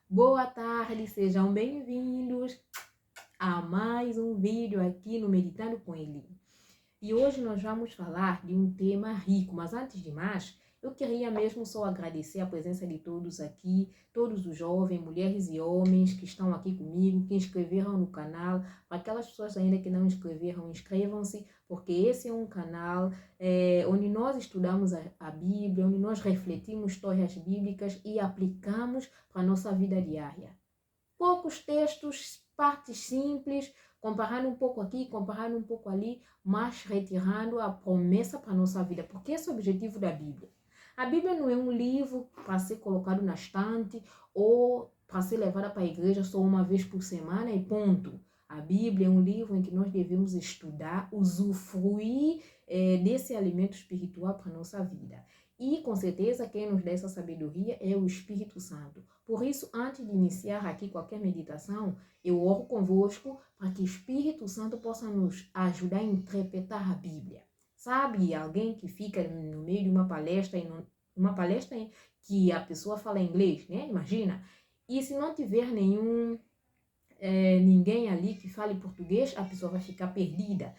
Boa tarde, sejam bem-vindos a mais um vídeo aqui no Meditando com Eli. E hoje nós vamos falar de um tema rico, mas antes de mais, eu queria mesmo só agradecer a presença de todos aqui, todos os jovens, mulheres e homens que estão aqui comigo, que inscreveram no canal. Para aquelas pessoas ainda que não inscreveram, inscrevam-se, porque esse é um canal onde nós estudamos a Bíblia, onde nós refletimos histórias bíblicas e aplicamos para a nossa vida diária. Poucos textos, partes simples, comparando um pouco aqui, comparando um pouco ali, mas retirando a promessa para a nossa vida, porque esse é o objetivo da Bíblia. A Bíblia não é um livro para ser colocado na estante ou para ser levada para a igreja só uma vez por semana e ponto. A Bíblia é um livro em que nós devemos estudar, usufruir desse alimento espiritual para a nossa vida. E com certeza quem nos dá essa sabedoria é o Espírito Santo. Por isso, antes de iniciar aqui qualquer meditação, eu oro convosco para que o Espírito Santo possa nos ajudar a interpretar a Bíblia. Sabe, alguém que fica no meio de uma palestra, que a pessoa fala inglês, né? Imagina. E se não tiver ninguém ali que fale português, a pessoa vai ficar perdida.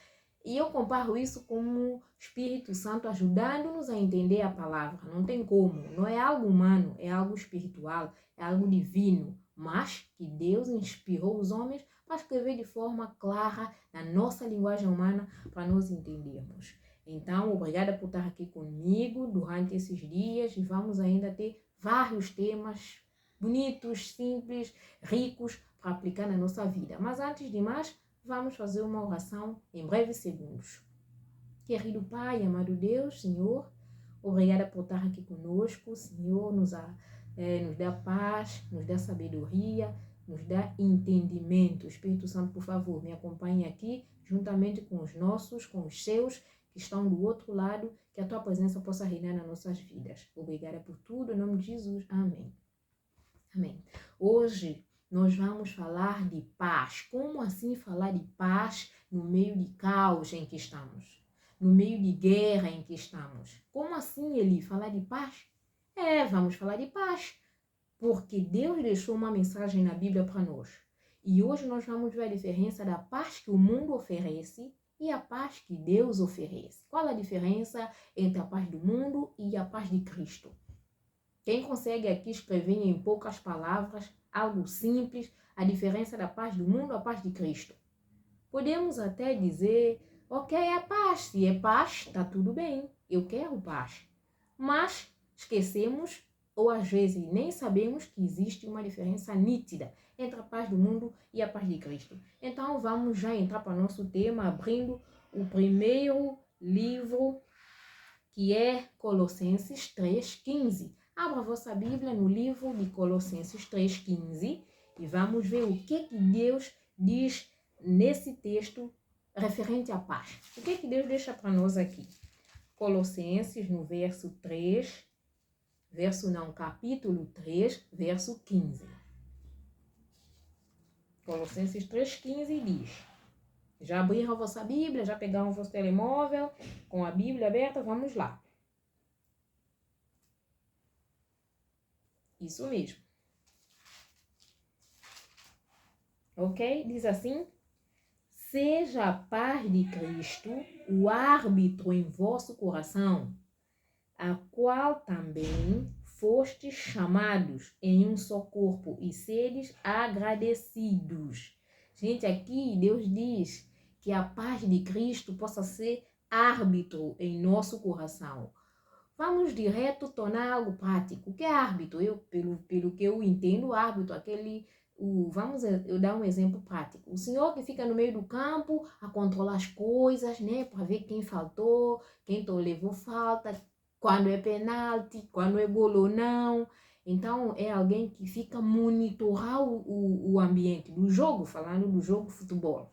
E eu comparo isso com o Espírito Santo ajudando-nos a entender a palavra. Não tem como. Não é algo humano, é algo espiritual, é algo divino. Mas que Deus inspirou os homens para escrever de forma clara, na nossa linguagem humana, para nós entendermos. Então, obrigada por estar aqui comigo durante esses dias e vamos ainda ter vários temas bonitos, simples, ricos para aplicar na nossa vida. Mas antes de mais, vamos fazer uma oração em breves segundos. Querido Pai, amado Deus, Senhor, obrigada por estar aqui conosco. Senhor, nos dá paz, nos dá sabedoria, nos dá entendimento. Espírito Santo, por favor, me acompanhe aqui, juntamente com os seus, que estão do outro lado, que a tua presença possa reinar nas nossas vidas. Obrigada por tudo, em nome de Jesus. Amém. Amém. Hoje nós vamos falar de paz. Como assim falar de paz no meio de caos em que estamos? No meio de guerra em que estamos? Como assim, Eli, falar de paz? Vamos falar de paz. Porque Deus deixou uma mensagem na Bíblia para nós. E hoje nós vamos ver a diferença da paz que o mundo oferece e a paz que Deus oferece. Qual a diferença entre a paz do mundo e a paz de Cristo? Quem consegue aqui escrever em poucas palavras, algo simples, a diferença da paz do mundo à paz de Cristo? Podemos até dizer, ok, é paz. Se é paz, está tudo bem. Eu quero paz. Mas esquecemos, ou às vezes nem sabemos, que existe uma diferença nítida entre a paz do mundo e a paz de Cristo. Então vamos já entrar para o nosso tema, abrindo o primeiro livro, que é Colossenses 3,15. Abra a vossa Bíblia no livro de Colossenses 3,15 e vamos ver o que Deus diz nesse texto referente à paz. O que Deus deixa para nós aqui? Colossenses, no capítulo 3, verso 15. Colossenses 3,15 diz: já abriram a vossa Bíblia, já pegaram o vosso telemóvel com a Bíblia aberta? Vamos lá. Isso mesmo. Ok? Diz assim: seja a paz de Cristo o árbitro em vosso coração, a qual também fostes chamados em um só corpo, e sedes agradecidos. Gente, aqui Deus diz que a paz de Cristo possa ser árbitro em nosso coração. Vamos direto tornar algo prático. O que é árbitro? Pelo que eu entendo, árbitro, eu dar um exemplo prático. O senhor que fica no meio do campo a controlar as coisas, né? Para ver quem faltou, quem levou falta, quando é penalti, quando é gol ou não. Então, é alguém que fica monitorar o ambiente do jogo, falando do jogo de futebol.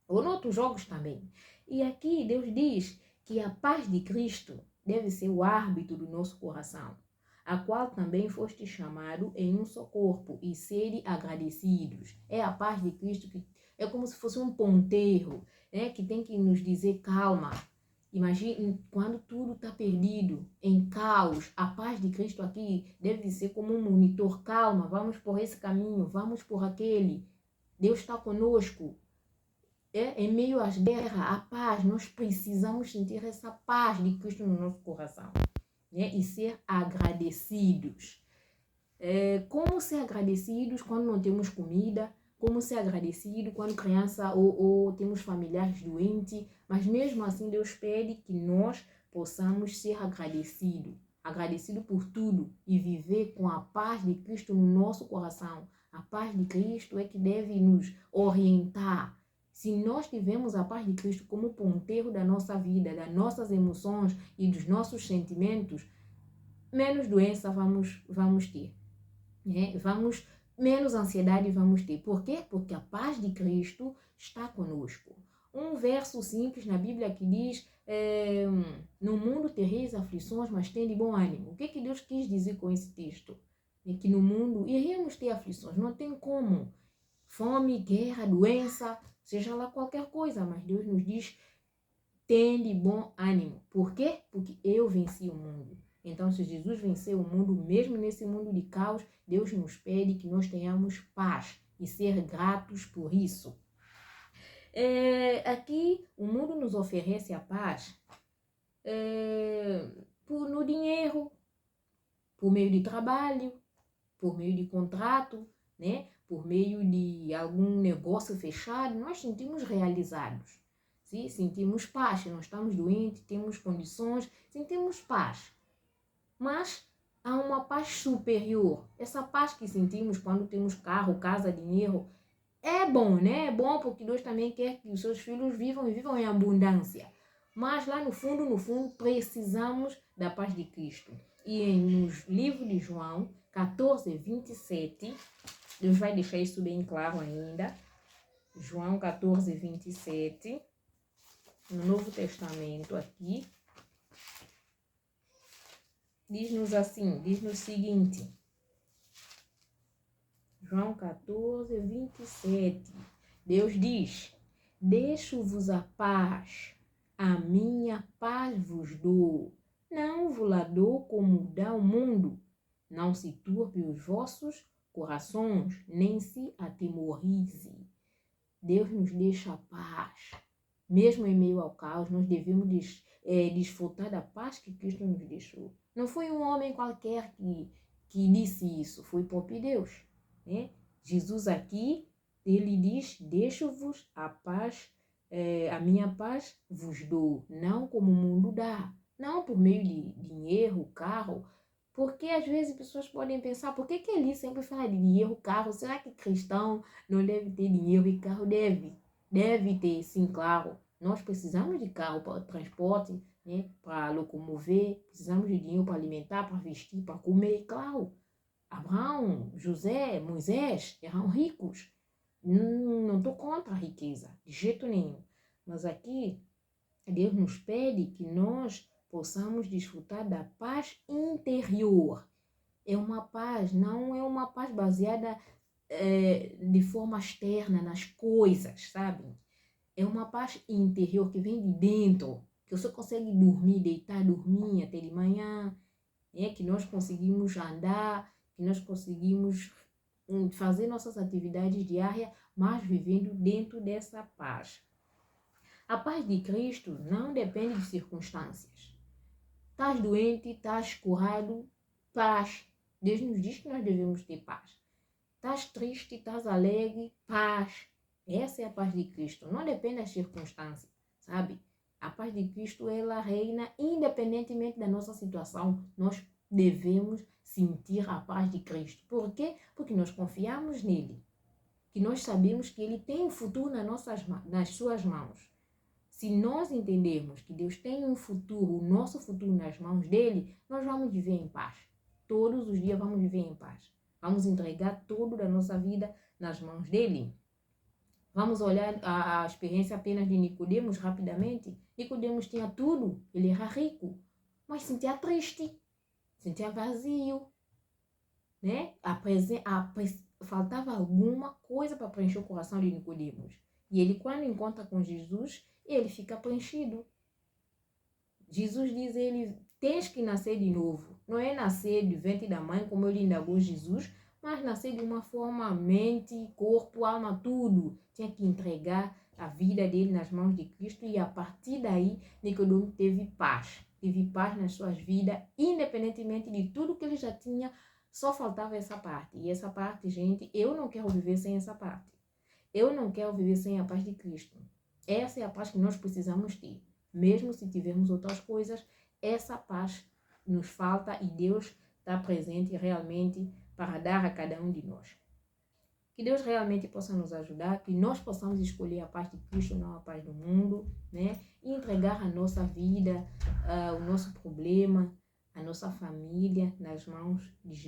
Ou em outros jogos também. E aqui Deus diz que a paz de Cristo deve ser o árbitro do nosso coração, a qual também foste chamado em um só corpo, e sede agradecidos. É a paz de Cristo que é como se fosse um ponteiro, né, que tem que nos dizer calma. Imagine quando tudo está perdido, em caos. A paz de Cristo aqui deve ser como um monitor. Calma, vamos por esse caminho, vamos por aquele. Deus está conosco. Em meio às guerras, a paz, nós precisamos sentir essa paz de Cristo no nosso coração, né? E ser agradecidos. Como ser agradecidos quando não temos comida? Como ser agradecido quando criança ou temos familiares doentes? Mas mesmo assim Deus pede que nós possamos ser agradecidos. Agradecido por tudo e viver com a paz de Cristo no nosso coração. A paz de Cristo é que deve nos orientar. Se nós tivermos a paz de Cristo como ponteiro da nossa vida, das nossas emoções e dos nossos sentimentos, menos doença vamos ter. Menos ansiedade vamos ter. Por quê? Porque a paz de Cristo está conosco. Um verso simples na Bíblia que diz: no mundo tereis aflições, mas tende bom ânimo. O que Deus quis dizer com esse texto? É que no mundo iríamos ter aflições, não tem como. Fome, guerra, doença, seja lá qualquer coisa, mas Deus nos diz: tende bom ânimo. Por quê? Porque eu venci o mundo. Então, se Jesus venceu o mundo, mesmo nesse mundo de caos, Deus nos pede que nós tenhamos paz e ser gratos por isso. Aqui, o mundo nos oferece a paz no dinheiro, por meio de trabalho, por meio de contrato, né? Por meio de algum negócio fechado, nós sentimos realizados. Sim? Sentimos paz, se não estamos doentes, temos condições, sentimos paz. Mas há uma paz superior. Essa paz que sentimos quando temos carro, casa, dinheiro, é bom, né? É bom porque Deus também quer que os seus filhos vivam e vivam em abundância. Mas lá no fundo, precisamos da paz de Cristo. E no livro de João 14, 27, Deus vai deixar isso bem claro ainda. João 14, 27, no Novo Testamento aqui. Diz-nos assim, diz-nos o seguinte, João 14, 27, Deus diz: deixo-vos a paz, a minha paz vos dou, não vos la dou como dá o mundo, não se turbe os vossos corações, nem se atemorize. Deus nos deixa a paz, mesmo em meio ao caos, nós devemos desfrutar da paz que Cristo nos deixou. Não foi um homem qualquer que disse isso, foi o próprio Deus, né? Jesus aqui, ele diz: deixo-vos a paz, a minha paz vos dou, não como o mundo dá, não por meio de dinheiro, carro, porque às vezes pessoas podem pensar: por que ele sempre fala de dinheiro, carro? Será que cristão não deve ter dinheiro e carro? Deve ter, sim, claro. Nós precisamos de carro para transporte, né? Para locomover, precisamos de dinheiro para alimentar, para vestir, para comer, claro. Abraão, José, Moisés eram ricos. Não estou contra a riqueza, de jeito nenhum. Mas aqui, Deus nos pede que nós possamos desfrutar da paz interior. É uma paz, não é uma paz baseada de forma externa nas coisas, sabe? É uma paz interior que vem de dentro, que você consegue dormir, deitar, dormir até de manhã, que nós conseguimos andar, que nós conseguimos fazer nossas atividades diárias, mas vivendo dentro dessa paz. A paz de Cristo não depende de circunstâncias. Estás doente, estás curado, paz. Deus nos diz que nós devemos ter paz. Estás triste, estás alegre, paz. Essa é a paz de Cristo. Não depende das circunstâncias, sabe? A paz de Cristo, ela reina independentemente da nossa situação. Nós devemos sentir a paz de Cristo. Por quê? Porque nós confiamos nele. Que nós sabemos que ele tem o futuro nas suas mãos. Se nós entendermos que Deus tem um futuro, o nosso futuro nas mãos dele, nós vamos viver em paz. Todos os dias vamos viver em paz. Vamos entregar tudo da nossa vida nas mãos dele. Vamos olhar a experiência apenas de Nicodemos rapidamente. Nicodemos tinha tudo, ele era rico, mas sentia triste, sentia vazio, né? Faltava alguma coisa para preencher o coração de Nicodemos. E ele, quando encontra com Jesus, ele fica preenchido. Jesus diz ele, tens que nascer de novo. Não é nascer do ventre da mãe, como ele indagou Jesus, mas nascer de uma forma, mente, corpo, alma, tudo. Tinha que entregar a vida dele nas mãos de Cristo e a partir daí Nicodemo teve paz. Teve paz nas suas vidas, independentemente de tudo que ele já tinha, só faltava essa parte. E essa parte, gente, eu não quero viver sem essa parte. Eu não quero viver sem a paz de Cristo. Essa é a paz que nós precisamos ter. Mesmo se tivermos outras coisas, essa paz nos falta e Deus está presente realmente para dar a cada um de nós. Que Deus realmente possa nos ajudar, que nós possamos escolher a paz de Cristo, não a paz do mundo, né? E entregar a nossa vida, o nosso problema, a nossa família nas mãos de Jesus.